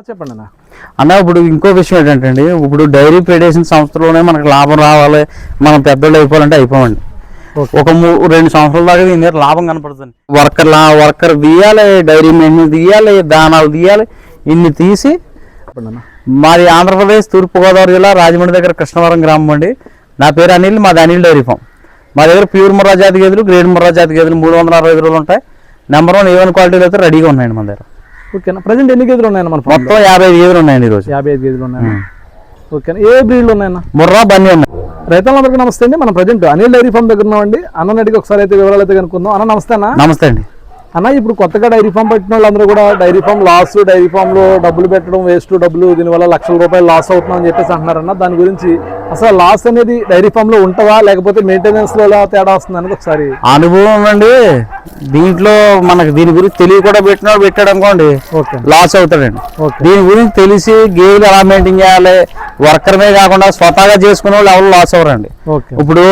చెప్పండి అన్న. ఇప్పుడు ఇంకో విషయం ఏంటంటే ఇప్పుడు డైరీ ఫెడరేషన్ సంస్థలోనే మనకు లాభం రావాలి, మనం పెద్దోళ్ళు అయిపోవాలంటే అయిపోవండి. ఒక 2 సంవత్సరాల దాకా దీని మీద లాభం కనపడుతుంది. వర్కర్ తీయాలి, డైరీ మెయింటెనెన్స్ తీయాలి, దానాలు తీయాలి, ఇన్ని తీసి మాది ఆంధ్రప్రదేశ్ తూర్పుగోదావరి జిల్లా రాజమండ్రి దగ్గర కృష్ణవరం గ్రామం అండి. నా పేరు అనిల్, మాది అనిల్ డైరీ ఫామ్. మా దగ్గర ప్యూర్ ముర్రా జాతి గేదెలు, గ్రేడ్ ముర్రా జాతి గేదెలు 365 రోజులు ఉంటాయి. నెంబర్ 1 A1 క్వాలిటీలు అయితే రెడీగా ఉన్నాయండి మన దగ్గర. ఓకేనా. ప్రజెంట్ ఎన్ని గేదెలు ఉన్నాయన్న? మన మొత్తం 55 గేదెలు ఉన్నాయండి ఈరోజు. 55 గేదెలు ఉన్నాయి. ఓకేనా. ఏ బ్రీడ్లు ఉన్నాయన్న? ముర్రా బన్నీ ఉన్నాయి. రైతులందరికీ నమస్తే అండి. మనం ప్రజెంట్ అనిల్ డైరీ ఫామ్ దగ్గర ఉన్నామండి. అన్న అడిగి ఒకసారి అయితే వివరాలు అయితే కనుక్కుందాం. అన్న నమస్తే అన్న. నమస్తే అండి అన్న. ఇప్పుడు కొత్తగా డైరీ ఫామ్ పెట్టిన వాళ్ళందరూ కూడా dairy farm loss, dairy farm లో డబ్బులు పెట్టడం వేస్ట్, డబ్బులు దీనివల్ల లక్షల రూపాయలు లాస్ అవుతున్నాం అని చెప్పేసి అంటున్నారన్న. దాని గురించి అసలు లాస్ అనేది డైరీ ఫామ్ లో ఉంటుందా, లేకపోతే మెయింటెనెన్స్ లో ఎలా తేడా వస్తుంది అనేది ఒకసారి అనుభవం అండి. దీంట్లో మనకు దీని గురించి తెలియ కూడా పెట్టాడు అనుకోండి, లాస్ అవుతాడండి. దీని గురించి తెలిసి గేదెలు ఎలా మెయింటైన్ చేయాలి, వర్కర్ మీద కాకుండా స్వతహాగా చేసుకునే వాళ్ళు ఎవరు లాస్ అవ్వరండి. ఇప్పుడు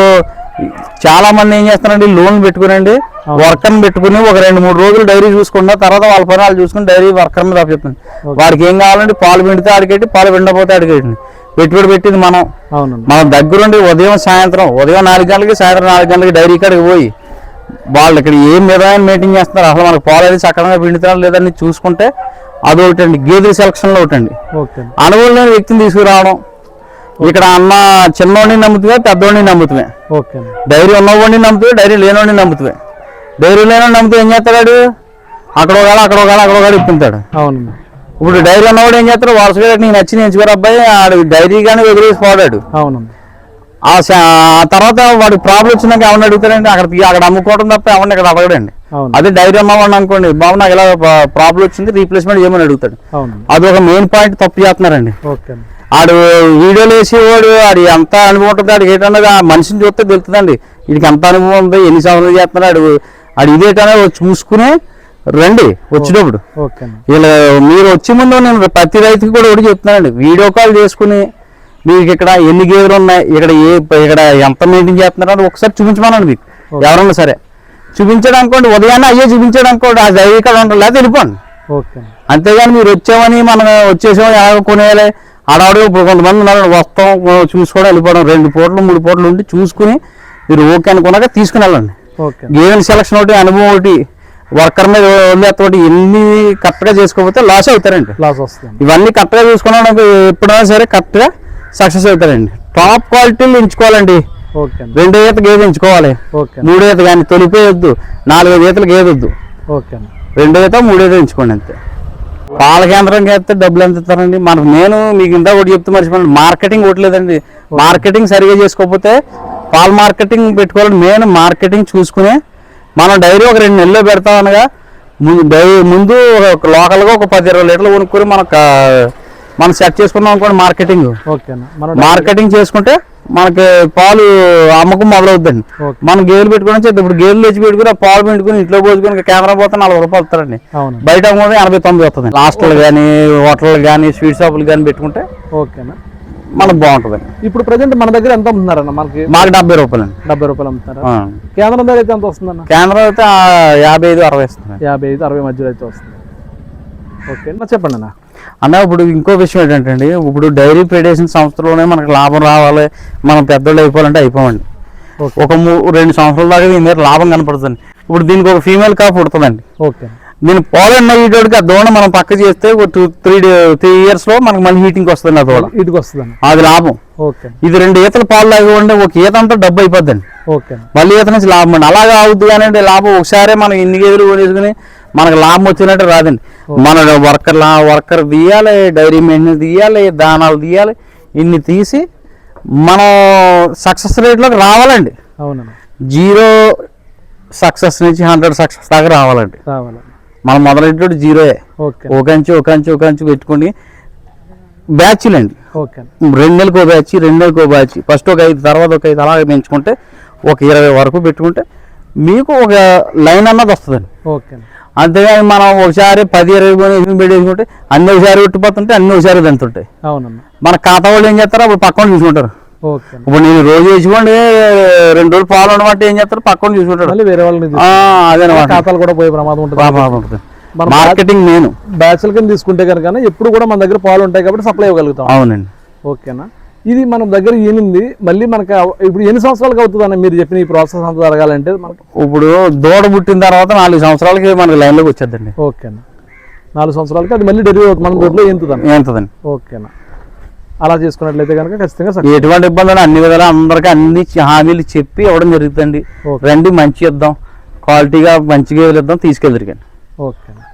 చాలా మంది ఏం చేస్తారండి, లోన్ పెట్టుకునండి, వర్కర్ని పెట్టుకుని ఒక 2-3 రోజులు డైరీ చూసుకున్న తర్వాత వాళ్ళ పని వాళ్ళు చూసుకుని డైరీ వర్కర్ మీద చెప్తుంది. వాడికి ఏం కావాలంటే పాలు పిండితే ఆడికెట్టి, పాలు పిండపోతే ఆడికెట్టి. పెట్టుబడి పెట్టింది మన దగ్గరుండి ఉదయం 4 గంటలకి, సాయంత్రం 4 గంటలకి డైరీ కాడికి పోయి వాళ్ళు ఇక్కడ ఏం విధమైన మెయింటైన్ చేస్తున్నారు, అసలు మనకు పాలు అది సక్రమంగా పిండుతారా లేదని చూసుకుంటే అదొకటండి. గేదెల సెలక్షన్లో ఒకటండి. అనుభవం లేని వ్యక్తిని తీసుకురావడం. ఇక్కడ అన్న చిన్నోడిని నమ్ముతువే, పెద్దోడిని నమ్ముతువే. డైరీ ఉన్నవాడిని నమ్ముతువే, డైరీ లేనోడిని నమ్ముతువే. డైరీ లేనోడిని నమ్ముతూ ఏం చేస్తాడు, అక్కడ ఇప్పుతాడు. ఇప్పుడు డైరీ ఉన్నవాడు ఏం చేస్తాడు, వరుసగా నీకు నచ్చి ఎంచుకోరు అబ్బాయి, ఆడు డైరీ కానీ వదిలేసి పోడాడు. ఆ తర్వాత వాడికి ప్రాబ్లం వచ్చినాక ఎవరిని అడుగుతాడండి, అక్కడ అమ్ముకోవడం తప్ప ఎవరిని ఇక్కడ అడగడండి. అదే డైరీ అమ్మవాడిని అనుకోండి, బాబు నాకు ఇలా ప్రాబ్లం వచ్చింది, రీప్లేస్మెంట్ చేయమని అడుగుతాడు. అది ఒక మెయిన్ పాయింట్ తప్పు చేస్తున్నారండి. ఆడు వీడియోలు వేసేవాడు, ఆడు ఎంత అనుభవం ఉంటుంది, ఆడికి ఏంటన్నది ఆ మనిషిని చూస్తే తెలుస్తుందండి, వీడికి ఎంత అనుభవం ఉంది, ఎన్ని సంవత్సరాలు చేస్తున్నాడు, ఆడు ఇదేటనే చూసుకుని రండి వచ్చేటప్పుడు. ఇలా మీరు వచ్చే ముందు నేను ప్రతి రైతుకి కూడా ఒకటి చెప్తున్నానండి, వీడియో కాల్ చేసుకుని మీకు ఇక్కడ ఎన్ని గేదెలు ఉన్నాయి, ఇక్కడ ఎంత మెయింటైన్ చేస్తున్నారో ఒకసారి చూపించమనండి. మీకు ఎవరన్నా సరే చూపించాడు అనుకోండి, ఉదయాన్నే అయ్యే చూపించాడు అనుకోండి, ఆ డైరీ కాడ ఉంటారు, లేదా వెళ్ళిపోండి. అంతేగాని మీరు వచ్చామని మనం వచ్చేసామని ఎలా కొనేయాలి ఆడవాడు. ఇప్పుడు కొంతమంది ఉన్నారు, వస్తాం చూసుకోవడం వెళ్ళిపోవడం, 2 పూటలు 3 పూటలు ఉండి చూసుకుని మీరు ఓకే అనుకున్నాక తీసుకుని వెళ్ళండి. గేదెల సెలక్షన్ ఒకటి, అనుభవం ఒకటి, వర్కర్ మీద వదిలేకపోతే ఎన్ని కరెక్ట్గా చేసుకోకపోతే లాస్ అవుతారండి. ఇవన్నీ కరెక్ట్గా చూసుకున్నాక ఎప్పుడైనా సరే కరెక్ట్గా సక్సెస్ అవుతారండి. టాప్ క్వాలిటీలు ఎంచుకోవాలండి. 2 ఈత గేదె ఎంచుకోవాలి, 3 ఈత కానీ తొలిపోయొద్దు, 4-5 ఈతలు గేదొద్దు, 2 ఈత 3 ఈత ఎంచుకోండి అంతే. పాల కేంద్రం చేస్తే డబ్బులు ఎంత ఇస్తారండి మనకు? నేను మీకు ఇంత ఒకటి చెప్తే మర్చిపోయింది, మార్కెటింగ్ ఒకట్లేదండి. మార్కెటింగ్ సరిగా చేసుకోకపోతే పాల మార్కెటింగ్ పెట్టుకోవాలని మెయిన్ మార్కెటింగ్ చూసుకుని మనం డైరీ ఒక 2 నెలల్లో పెడతాం అనగా ముందు లోకల్గా ఒక 10-20 లీటర్లు కొనుక్కొని మనం సెట్ చేసుకున్నాం అనుకోండి. మార్కెటింగ్ చేసుకుంటే మనకి పాలు అమ్మకం మొదలవుద్దండి. మనం గేదెలు పెట్టుకుని ఇప్పుడు గేదెలు తెచ్చి పెట్టుకుని ఆ పాలు పెట్టుకుని ఇంట్లో పోసుకుని కెమెరా పోతే 40 రూపాయలు వస్తారండి. బయట అమ్ముకుంటే 89 వస్తుంది. హాస్టల్ కానీ, హోటల్ కానీ, స్వీట్ షాపులు కానీ పెట్టుకుంటే మనకు బాగుంటుంది. ఇప్పుడు ప్రజెంట్ మన దగ్గర ఎంత అమ్ముతున్నారన్న? మాకు 70 రూపాయలు అండి. 70 రూపాయలు అమ్ముతారా? కేంద్రం దగ్గర అయితే ఎంత వస్తుందన్న? కేంద్రం అయితే 55-60 వస్తుంది. 55-60 మధ్యలో అయితే వస్తుంది. ఓకే చెప్పండి అన్న. ఇప్పుడు ఇంకో విషయం ఏంటంటే ఇప్పుడు డైరీ ఫెడరేషన్ సంస్థలోనే మనకు లాభం రావాలి, మనం పెద్దోళ్ళు అయిపోవాలంటే అయిపోవండి. ఒక 2 సంవత్సరాల దాకా దీని మీద లాభం కనపడుతుంది. ఇప్పుడు దీనికి ఒక ఫీమేల్ కాపు పుడుతుందండి. దీని పాలన్న ఈటోడికి ఆ దూడ మనం పక్క చేస్తే 2-3 ఇయర్స్ లో మనకు మళ్ళీ హీటింగ్ వస్తుంది. ఆ దూడ అది లాభం. ఇది 2 ఈతలు పాలు తాగివ్వండి, ఒక ఈత అంతా డబ్బు అయిపోద్దండి. మళ్ళీ ఈత నుంచి లాభం అండి. అలాగే అవుద్ది కానీ లాభం ఒకసారి మనం ఇన్ని గేదెలు కొనేసుకుని మనకు లాభం వచ్చినట్టు రాదండి. మన వర్కర్ తీయాలి, డైరీ మెయింటెనెన్స్ తీయాలి, దానాలు తీయాలి, ఇన్ని తీసి మనం సక్సెస్ రేట్లోకి రావాలండి. 0 సక్సెస్ నుంచి 100 సక్సెస్ దాకా రావాలండి. మనం మొదలెట్టు 0 ఒకంచు పెట్టుకుని బ్యాచ్లు అండి. 2 నెలలకు ఒక బ్యాచ్, 2 నెలలకు ఒక బ్యాచ్, ఫస్ట్ ఒక 5, తర్వాత ఒక 5 అలాగే పెంచుకుంటే ఒక 20 వరకు పెట్టుకుంటే మీకు ఒక లైన్ అన్నది వస్తుందండి. అంతేగాని మనం ఒకసారి 10-20 పెట్టేసుకుంటే అన్ని ఒకసారి ఉట్టిపోతుంటే అన్ని ఒకసారి దంతుంటాయి. మన ఖాతా వాళ్ళు ఏం చేస్తారో అప్పుడు పక్కన చూసుకుంటారు. ఇప్పుడు నేను రోజు వేసుకోండి 2 రోజులు పాలు ఉండమంటే ఏం చేస్తారు, పక్కన చూసుకుంటారు. అదే ఖాతాలు కూడా పోయే ప్రమాదం ఉంటుంది. మార్కెటింగ్ నేను బ్యాచ్ల కింద తీసుకుంటే కనుక ఎప్పుడు కూడా మన దగ్గర పాలు ఉంటాయి కాబట్టి సప్లై ఇవ్వగలుగుతాం. అవునండి. ఓకేనా, ఇది మన దగ్గర ఈనింది మళ్ళీ మనకి ఇప్పుడు ఎన్ని సంవత్సరాలకు అవుతుందని మీరు చెప్పిన ఈ ప్రాసెస్ అంతా జరగాలంటే మనకు? ఇప్పుడు దూడ పుట్టిన తర్వాత 4 సంవత్సరాలకి మనకి లైన్లోకి వచ్చేద్దండి. ఓకేనా, 4 సంవత్సరాలకి అది మళ్ళీ డెలివరీ అవుతుంది మన దొడ్లో ఏంతదండి. ఓకేనా, అలా చేసుకున్నట్లయితే కనుక ఖచ్చితంగా ఎటువంటి ఇబ్బంది అన్ని విధాలు అందరికీ అన్ని హామీలు చెప్పి ఇవ్వడం జరుగుతుందండి. రండి మంచి ఇద్దాం, క్వాలిటీగా మంచిగా ఇద్దాం, తీసుకెళ్ళిరికండి. ఓకేనా.